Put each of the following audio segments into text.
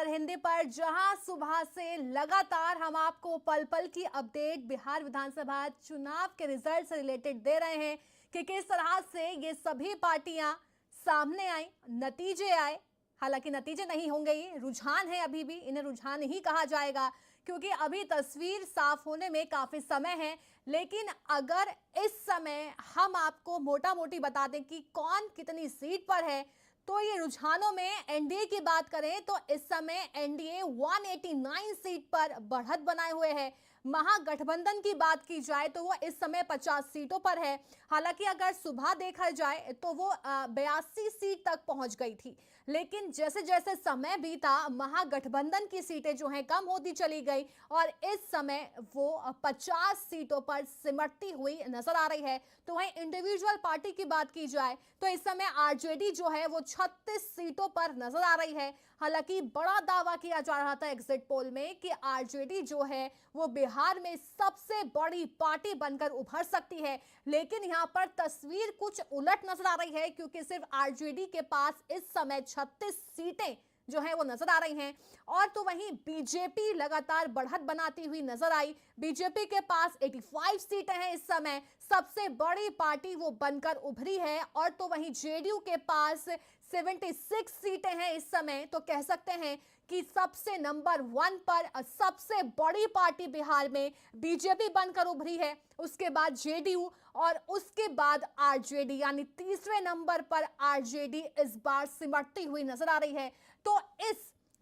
खबर हिंदी पर, जहां सुबह से लगातार हम आपको पल पल की अपडेट बिहार विधानसभा चुनाव के रिजल्ट से रिलेटेड दे रहे हैं कि किस तरह से ये सभी पार्टियां सामने आई, नतीजे आए। हालांकि नतीजे नहीं होंगे, ये रुझान है, अभी भी इन्हें रुझान ही कहा जाएगा क्योंकि अभी तस्वीर साफ होने में काफी समय है। लेकिन अगर इस समय हम आपको मोटा मोटी बता दें कि कौन कितनी सीट पर है, तो ये रुझानों में एनडीए की बात करें तो इस समय एनडीए 189 सीट पर बढ़त बनाए हुए है। महागठबंधन की बात की जाए तो वो इस समय 50 सीटों पर है। हालांकि अगर सुबह देखा जाए तो वो 82 सीट तक पहुंच गई थी, लेकिन जैसे जैसे समय बीता महागठबंधन की सीटें जो हैं कम होती चली गई और इस समय वो 50 सीटों पर सिमटती हुई नजर आ रही है। तो वहीं इंडिविजुअल पार्टी की बात की जाए तो इस समय आरजेडी जो है वो 36 सीटों पर नजर आ रही है। हालांकि बड़ा दावा किया जा रहा था एग्जिट पोल में कि आरजेडी जो है वो बिहार में सबसे बड़ी पार्टी बनकर उभर सकती है, लेकिन यहां पर तस्वीर कुछ उलट नजर आ रही है क्योंकि सिर्फ आरजेडी के पास इस समय 36 सीटें जो है वो नजर आ रही हैं। और तो वहीं बीजेपी लगातार बढ़त बनाती हुई नजर आई। बीजेपी के पास 85 सीटें हैं, इस समय सबसे बड़ी पार्टी वो बनकर उभरी है। और तो वहीं जेडीयू के पास 76 सीटें हैं इस समय, तो कह सकते हैं कि सबसे नंबर 1 पर सबसे बड़ी पार्टी बिहार में बीजेपी बनकर उभरी है। उसके बाद जेडीयू और उसके बाद आरजेडी, यानी तीसरे नंबर पर आरजेडी इस बार सिमटती हुई नजर आ रही है। तो इस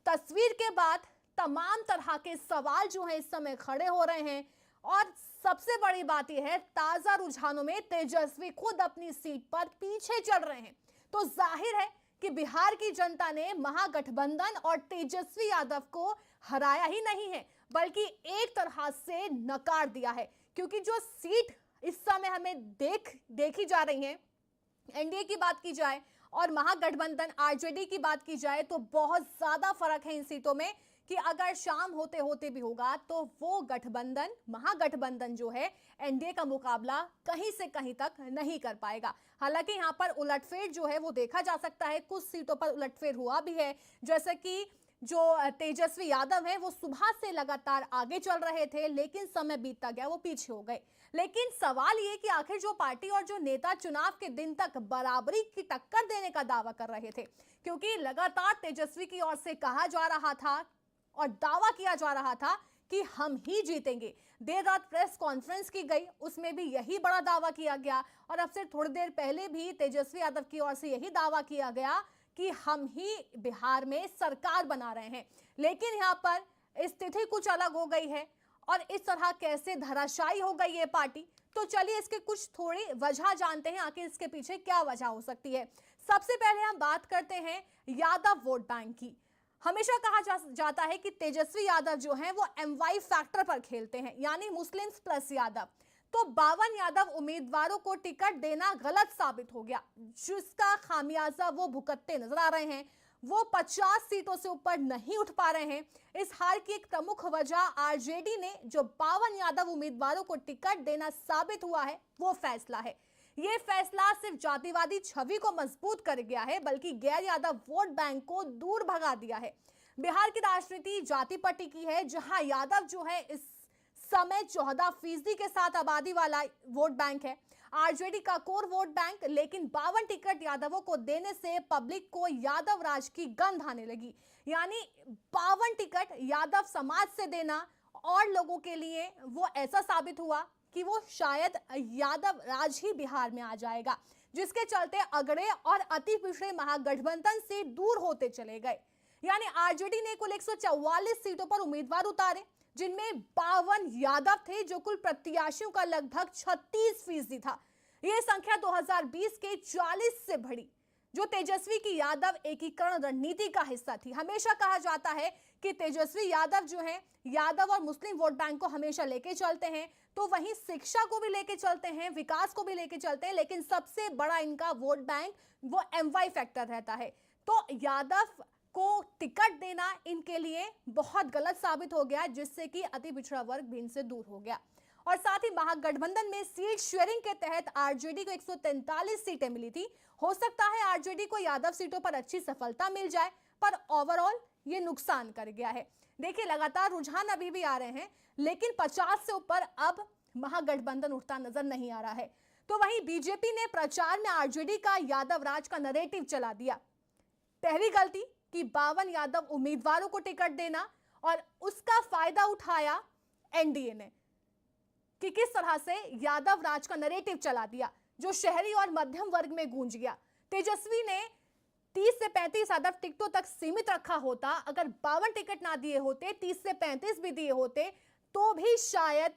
तस्वीर के बाद तमाम तरह के सवाल जो है इस समय खड़े हो रहे हैं और सबसे बड़ी बात यह है, ताजा रुझानों में तेजस्वी खुद अपनी सीट पर पीछे चल रहे हैं। तो जाहिर है कि बिहार की जनता ने महागठबंधन और तेजस्वी यादव को हराया ही नहीं है, बल्कि एक तरह से नकार दिया है। क्योंकि जो सीट इस समय हमें देखी जा रही है, एनडीए की बात की जाए और महागठबंधन आरजेडी की बात की जाए, तो बहुत ज्यादा फर्क है इन सीटों में कि अगर शाम होते होते भी होगा तो वो गठबंधन, महागठबंधन जो है एनडीए का मुकाबला कहीं से कहीं तक नहीं कर पाएगा। हालांकि यहां पर उलटफेर जो है वो देखा जा सकता है, कुछ सीटों पर उलटफेर हुआ भी है। जैसे कि जो तेजस्वी यादव है वो सुबह से लगातार आगे चल रहे थे, लेकिन समय बीतता गया वो पीछे हो गए। लेकिन सवाल ये कि आखिर जो पार्टी और जो नेता चुनाव के दिन तक बराबरी की टक्कर देने का दावा कर रहे थे, क्योंकि लगातार तेजस्वी की ओर से कहा जा रहा था और दावा किया जा रहा था कि हम ही जीतेंगे। देर रात प्रेस कॉन्फ्रेंस की गई, उसमें भी यही बड़ा दावा किया गया और अब से थोड़ी देर पहले भी तेजस्वी यादव की ओर से यही दावा किया गया कि हम ही बिहार में सरकार बना रहे हैं। लेकिन यहां पर स्थिति कुछ अलग हो गई है और इस तरह कैसे धराशायी हो गई ये पार्टी, तो चलिए इसके कुछ थोड़ी वजह जानते हैं, आखिर इसके पीछे क्या वजह हो सकती है। सबसे पहले हम बात करते हैं यादव वोट बैंक की। हमेशा कहा जाता है कि तेजस्वी यादव जो हैं वो MY फैक्टर पर खेलते हैं, यानी मुस्लिम्स प्लस यादव। तो 52 यादव उम्मीदवारों को टिकट देना गलत साबित हो गया, जिसका खामियाजा वो भुगतते नजर आ रहे हैं। वो 50 सीटों से ऊपर नहीं उठ पा रहे हैं। इस हार की एक प्रमुख वजह आरजेडी ने जो 52 यादव उम्मीदवारों को टिकट देना साबित हुआ है वो फैसला है। यह फैसला सिर्फ जातिवादी छवि को मजबूत कर गया है, बल्कि गैर यादव वोट बैंक को दूर भगा दिया है। बिहार की राजनीति जाति पर टिकी है, जहां यादव जो है इस समय 14% के साथ आबादी वाला वोट बैंक है, आरजेडी का कोर वोट बैंक। लेकिन 52 टिकट यादवों को देने से पब्लिक को यादव राज की गंध आने लगी, यानी 52 टिकट यादव समाज से देना और लोगों के लिए वो ऐसा साबित हुआ कि वो शायद यादव राज ही बिहार में आ जाएगा, जिसके चलते अगड़े और अति पिछड़े महागठबंधन से दूर होते चले गए। यानी आरजेडी ने कुल 144 सीटों पर उम्मीदवार उतारे, जिनमें 52 यादव थे, जो कुल प्रत्याशियों का लगभग 36% था। यह संख्या 2020 के 40 से बढ़ी, जो तेजस्वी की यादव एकीकरण रणनीति का हिस्सा थी। हमेशा कहा जाता है कि तेजस्वी यादव जो हैं यादव और मुस्लिम वोट बैंक को हमेशा लेके चलते हैं, तो वहीं शिक्षा को भी लेके चलते हैं, विकास को भी लेके चलते हैं, लेकिन सबसे बड़ा इनका वोट बैंक वो MY फैक्टर रहता है। तो यादव को टिकट देना इनके लिए बहुत गलत साबित हो गया, जिससे कि अति पिछड़ा वर्ग भी इनसे दूर हो गया। और साथ ही महागठबंधन में सीट शेयरिंग के तहत आरजेडी को 143 सीटें मिली थी। हो सकता है आरजेडी को यादव सीटों पर अच्छी सफलता मिल जाए, पर ओवरऑल ये नुकसान कर गया है। देखिए, लगातार रुझान अभी भी आ रहे हैं, लेकिन 50 से ऊपर अब महागठबंधन उठता नजर नहीं आ रहा है। तो वहीं बीजेपी ने प्रचार में आरजेडी का यादव राज का नरेटिव चला दिया। पहली गलती कि 52 यादव उम्मीदवारों को टिकट देना, और उसका फायदा उठाया एनडीए ने कि किस तरह से यादव राज का नरेटिव चला दिया, जो शहरी और मध्यम वर्ग में गूंज गया। तेजस्वी ने 30 से 35 यादव टिकटों तक सीमित रखा होता। अगर 52 टिकट ना दिए होते, 30 से 35 भी दिए होते, तो भी शायद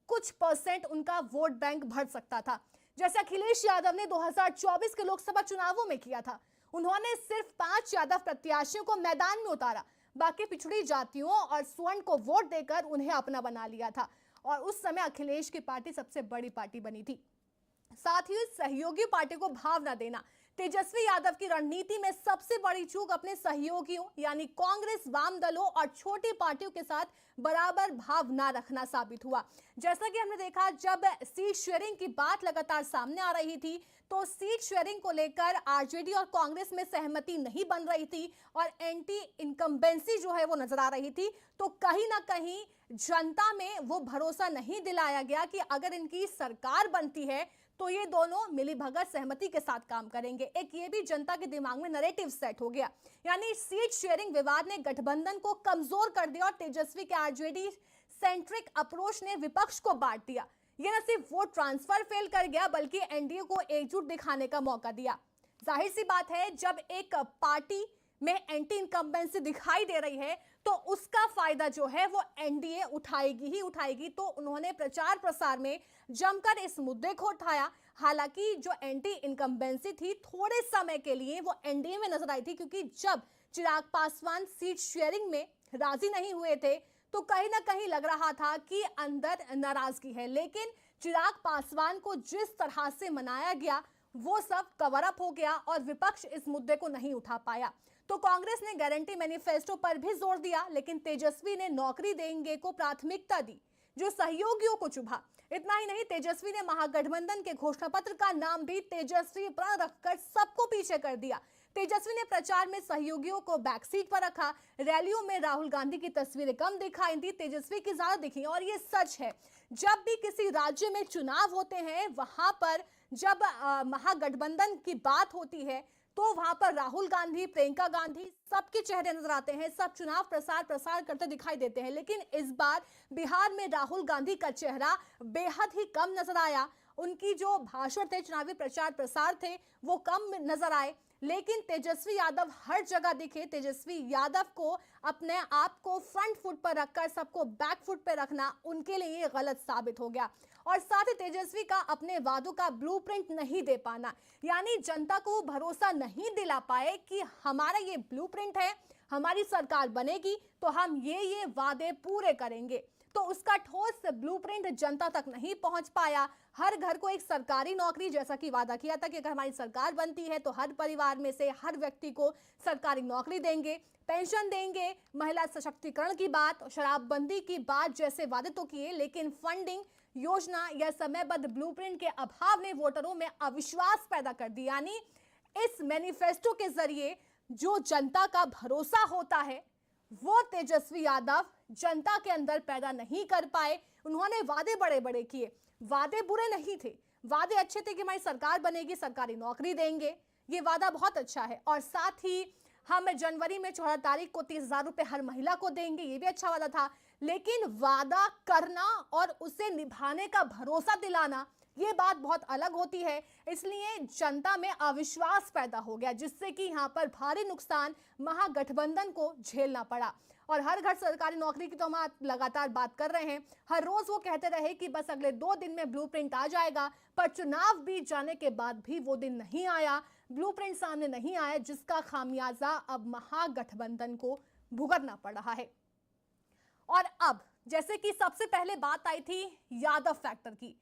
कुछ परसेंट उनका वोट बैंक बढ़ सकता था, जैसे अखिलेश यादव ने 2024 के लोकसभा चुनावों में किया था। उन्होंने सिर्फ 5 यादव प्रत्याशियों को मैदान में उतारा, बाकी पिछड़ी जातियों और स्वर्ण को वोट देकर उन्हें अपना बना लिया था, और उस समय अखिलेश की पार्टी सबसे बड़ी पार्टी बनी थी। साथ ही सहयोगी पार्टी को भाव न देना तेजस्वी यादव की रणनीति में सबसे बड़ी चूक अपने सहयोगियों यानी कांग्रेस, वाम दलों और छोटी पार्टियों के साथ बराबर भाव न रखना साबित हुआ। जैसा कि हमने देखा, जब सीट शेयरिंग की बात लगातार सामने आ रही थी, तो सीट शेयरिंग को लेकर आरजेडी और कांग्रेस में सहमति नहीं बन रही थी और एंटी इनकम्बेंसी जो है वो नजर आ रही थी। तो कहीं ना कहीं जनता में वो भरोसा नहीं दिलाया गया कि अगर इनकी सरकार बनती है तो ये दोनों मिली भगत सहमति के साथ काम करेंगे। एक ये भी जनता के दिमाग में नैरेटिव सेट हो गया, यानी सीट शेयरिंग विवाद ने गठबंधन को कमजोर कर दिया और तेजस्वी के आरजेडी सेंट्रिक अप्रोच ने विपक्ष को बांट दिया। ये न सिर्फ वोट ट्रांसफर फेल कर गया, बल्कि एनडीए को एकजुट दिखाने का मौका दिया। जाहिर सी बात है, जब एक पार्टी में एंटी इनकम्बेंसी दिखाई दे रही है तो उसका फायदा जो है वो एनडीए उठाएगी ही उठाएगी। तो उन्होंने प्रचार प्रसार में जमकर इस मुद्दे को उठाया। हालांकि जो एंटी इनकम्बेंसी थी, थोड़े समय के लिए वो एनडीए में नजर आई थी, क्योंकि जब चिराग पासवान सीट शेयरिंग में राजी नहीं हुए थे तो कहीं ना कहीं लग रहा था कि अंदर नाराजगी है। लेकिन चिराग पासवान को जिस तरह से मनाया गया वो सब कवर अप हो गया और विपक्ष इस मुद्दे को नहीं उठा पाया। तो कांग्रेस ने गारंटी मैनिफेस्टो पर भी जोर दिया, लेकिन तेजस्वी ने नौकरी देंगे को प्राथमिकता दी, जो सहयोगियों को चुभा। इतना ही नहीं, तेजस्वी ने महागठबंधन के घोषणा पत्र का नाम भी तेजस्वी प्रण रखकर सबको पीछे कर दिया। तेजस्वी ने प्रचार में सहयोगियों को बैकसीट पर रखा। रैलियों में राहुल गांधी की तस्वीरें कम दिखाई दी, तेजस्वी की ज्यादा दिखी। और ये सच है, जब भी किसी राज्य में चुनाव होते हैं, वहां पर जब महागठबंधन की बात होती है तो वहां पर राहुल गांधी, प्रियंका गांधी, सबके चेहरे नजर आते हैं, सब चुनाव प्रसार करते दिखाई देते हैं। लेकिन इस बार बिहार में राहुल गांधी का चेहरा बेहद ही कम नजर आया। उनकी जो भाषण थे, चुनावी प्रचार प्रसार थे, वो कम नजर आए। लेकिन तेजस्वी यादव हर जगह दिखे। तेजस्वी यादव को अपने आप को फ्रंट फुट पर रखकर सबको बैक फुट पर रखना उनके लिए गलत साबित हो गया। और साथ ही तेजस्वी का अपने वादों का ब्लूप्रिंट नहीं दे पाना, यानी जनता को भरोसा नहीं दिला पाए कि हमारा ये ब्लूप्रिंट है, हमारी सरकार बनेगी तो हम ये वादे पूरे करेंगे। तो उसका ठोस ब्लूप्रिंट जनता तक नहीं पहुंच पाया। हर घर को एक सरकारी नौकरी, जैसा कि वादा किया था कि अगर हमारी सरकार बनती है तो हर परिवार में से हर व्यक्ति को सरकारी नौकरी देंगे, पेंशन देंगे, महिला सशक्तिकरण की बात, शराबबंदी की बात जैसे वादे तो किए, लेकिन फंडिंग योजना या समयबद्ध ब्लूप्रिंट के अभाव ने वोटरों में अविश्वास पैदा कर दिया। यानी इस मैनिफेस्टो के जरिए जो जनता का भरोसा होता है वो तेजस्वी यादव जनता के अंदर पैदा नहीं कर पाए। उन्होंने वादे बड़े बड़े किए, वादे बुरे नहीं थे, वादे अच्छे थे कि हमारी सरकार बनेगी, सरकारी नौकरी देंगे, ये वादा बहुत अच्छा है। और साथ ही हम जनवरी में 14 तारीख को 30,000 रुपए हर महिला को देंगे, ये भी अच्छा वादा था। लेकिन वादा करना और उसे निभाने का भरोसा दिलाना, ये बात बहुत अलग होती है। इसलिए जनता में अविश्वास पैदा हो गया, जिससे कि यहाँ पर भारी नुकसान महागठबंधन को झेलना पड़ा। और हर घर सरकारी नौकरी की तो हम लगातार बात कर रहे हैं। हर रोज वो कहते रहे कि बस अगले 2 दिन में ब्लूप्रिंट आ जाएगा, पर चुनाव बीत जाने के बाद भी वो दिन नहीं आया, ब्लूप्रिंट सामने नहीं आया, जिसका खामियाजा अब महागठबंधन को भुगतना पड़ रहा है। और अब जैसे कि सबसे पहले बात आई थी यादव फैक्टर की,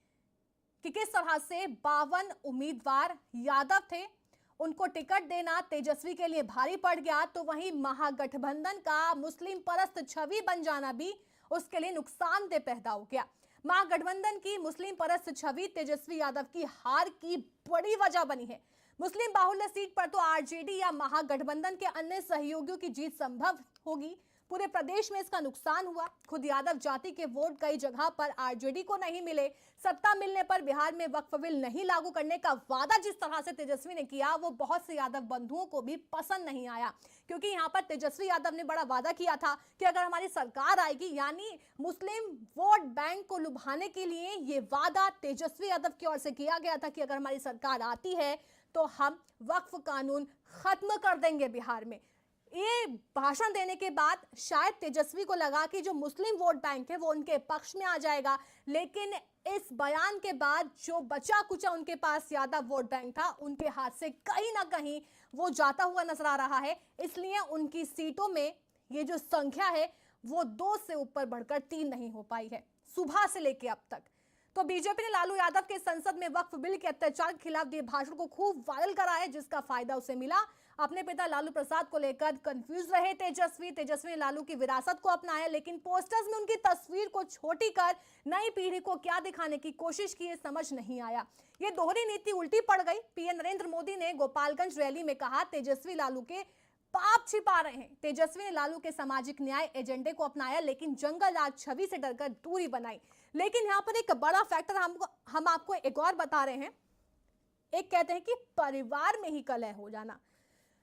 कि किस तरह से 52 उम्मीदवार यादव थे, उनको टिकट देना तेजस्वी के लिए भारी पड़ गया। तो वहीं महागठबंधन का मुस्लिम परस्त छवि बन जाना भी उसके लिए नुकसानदेह पैदा हो गया। महागठबंधन की मुस्लिम परस्त छवि तेजस्वी यादव की हार की बड़ी वजह बनी है। मुस्लिम बाहुल्य सीट पर तो आरजेडी या महागठबंधन के अन्य सहयोगियों की जीत संभव होगी। पूरे प्रदेश में इसका नुकसान हुआ। खुद यादव जाति के वोट कई जगह पर आरजेडी को नहीं मिले। सत्ता मिलने पर बिहार में वक्फ बिल नहीं लागू करने का वादा जिस तरह से तेजस्वी ने किया, वो बहुत से यादव बंधुओं को भी पसंद नहीं आया, क्योंकि यहां पर तेजस्वी यादव ने बड़ा वादा किया था कि अगर हमारी सरकार आएगी, यानी मुस्लिम वोट बैंक को लुभाने के लिए ये वादा तेजस्वी यादव की ओर से किया गया था कि अगर हमारी सरकार आती है तो हम वक्फ कानून खत्म कर देंगे बिहार में। ये भाषण देने के बाद शायद तेजस्वी को लगा कि जो मुस्लिम वोट बैंक है वो उनके पक्ष में आ जाएगा, लेकिन इस बयान के बाद जो बचा कुचा उनके पास यादव वोट बैंक था, उनके हाथ से कहीं ना कहीं वो जाता हुआ नजर आ रहा है। इसलिए उनकी सीटों में ये जो संख्या है वो 2 से ऊपर बढ़कर 3 नहीं हो पाई है सुबह से लेकर अब तक। तो बीजेपी ने लालू यादव के संसद में वक्फ बिल के अत्याचार के खिलाफ दिए भाषण को खूब वायरल करा है, जिसका फायदा उसे मिला। अपने पिता लालू प्रसाद को लेकर कंफ्यूज रहे तेजस्वी ने लालू की विरासत को अपनाया, लेकिन पोस्टर्स में उनकी तस्वीर को छोटी कर नई पीढ़ी को क्या दिखाने की कोशिश की, समझ नहीं आया। ये दोहरी नीति उल्टी पड़ गई। पीएम नरेंद्र मोदी ने गोपालगंज रैली में कहा, तेजस्वी लालू के पाप छिपा रहे हैं। तेजस्वी ने लालू के सामाजिक न्याय एजेंडे को अपनाया, लेकिन जंगल राज छवि से डरकर दूरी बनाई। लेकिन यहाँ पर एक बड़ा फैक्टर हम आपको एक और बता रहे हैं। एक कहते हैं कि परिवार में ही कलह हो जाना।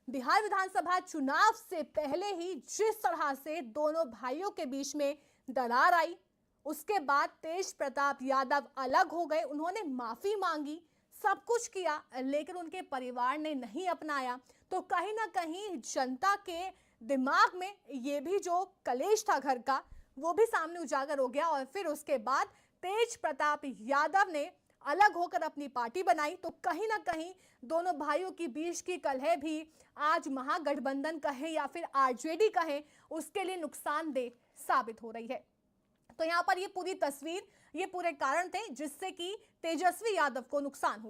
बिहार विधानसभा चुनाव से पहले ही जिस तरह से दोनों भाइयों के बीच में दरार आई, उसके बाद तेज प्रताप यादव अलग हो गए। उन्होंने माफी मांगी, सब कुछ किया, लेकिन उनके परिवार ने नहीं अपनाया। तो कहीं ना कहीं जनता के दिमाग में ये भी जो कलेश था घर का, वो भी सामने उजागर हो गया। और फिर उसके बाद तेज प्रताप यादव ने अलग होकर अपनी पार्टी बनाई। तो कहीं ना कहीं दोनों भाइयों की बीच की कलह भी आज महागठबंधन कहे या फिर आरजेडी कहे, उसके लिए नुकसानदेह साबित हो रही है। तो यहाँ पर ये पूरी तस्वीर, ये पूरे कारण थे जिससे कि तेजस्वी यादव को नुकसान हुआ।